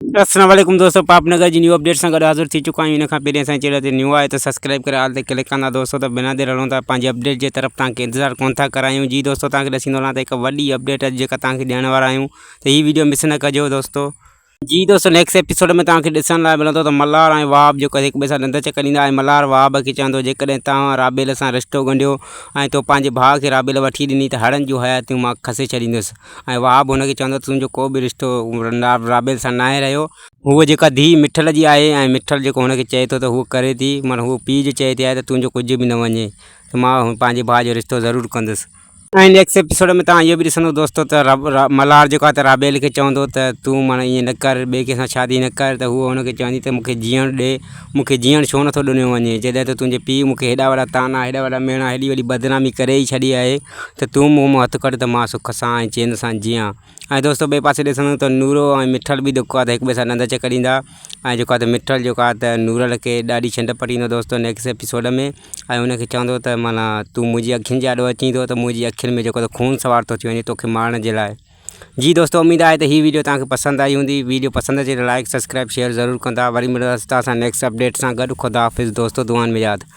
अस्सलाम वालेकुम दोस्तों, पापनगर जी न्यू अपडेट से गॾु हाज़िर थी चुका आहियूं। इन खां पहिरीं असांजे चैनल ते न्यू आहे त सब्सक्राइब करे आल ते क्लिक कंदा दोस्तों। त बिना देर हलूं था पंहिंजे अपडेट जे तरफ़ तव्हांखे इंतज़ारु कोन था करायूं। जी दोस्तों, तव्हांखे ॾिसींदो वञा त हिकु वॾी अपडेट आहे जेका तव्हांखे ॾियण वारा आहियूं। त हीअ वीडियो मिस न कजो दोस्तों। जी दोस्तों, नेक्स्ट एपिसोड में तव्हांखे ॾिसण लाइ मिलंदो त मल्हार ऐं वहाब जेको हिक ॿिए सां ॾंद चकरींदा ऐं मल्हार वहाब खे चवंदो जेकॾहिं तव्हां राबेल सां रिश्तो ॻंढियो ऐं तो पंहिंजे भाउ खे राबेल वठी ॾिनी त हड़नि जूं हयातियूं मां खसे छॾींदुसि। ऐं वहाब हुनखे चवंदो तुंहिंजो को बि रिश्तो राबेल सां न आहे रहियो। हूअ जेका धीउ मिठल जी आहे ऐं मिठल जेको हुनखे चए थो त हूअ करे थी, माना हूअ पीउ जो चए थी आहे त तुंहिंजो कुझु बि न वञे, त मां पंहिंजे भाउ जो रिश्तो ज़रूरु कंदुसि। ऐं नेक्स्ट एपिसोड में तव्हां इहो बि ॾिसंदो दोस्तों त मल्हार जेको आहे त राबेल खे चवंदो त तूं माना ईअं न कर, ॿिए कंहिंसां शादी न कर। त हूअ हुनखे चवंदी त मूंखे जीअण ॾे, मूंखे जीअण छो नथो ॾिनो वञे, जॾहिं त तुंहिंजे पीउ मूंखे हेॾा वॾा ताना हेॾा वॾा मेणा हेॾी वॾी बदनामी करे ई छॾी आहे, त तूं मूं मां हथु कढ त मां सुख सां ऐं चैन सां जीअं। ऐं दोस्तों ॿिए पासे ॾिसंदो त नूरो ऐं मिठल बि जेको आहे त हिक ॿिए सां ॾंद चकरींदा ऐं जेको आहे त मिठल जेको आहे त नूरल खे ॾाढी छंड पटींदो दोस्तों नेक्स्ट एपिसोड में। ऐं हुनखे चवंदो त माना तूं मुंहिंजी अखियुनि जे आॾो अची थो त मुंहिंजी अखियुनि में जेको त खून सवार थो थी वञे तोखे मारण जे लाइ। जी दोस्तों, उम्मीद आहे त हीअ वीडियो तव्हांखे पसंदि आई हूंदी। वीडियो पसंदि अचे त लाइक सब्सक्राइब शेयर ज़रूरु कंदा। वरी मिलंदासीं तव्हां सां नेक्स्ट अपडेट सां गॾु। ख़ुदा हाफ़िज़ दोस्तों, दुआनि में यादि।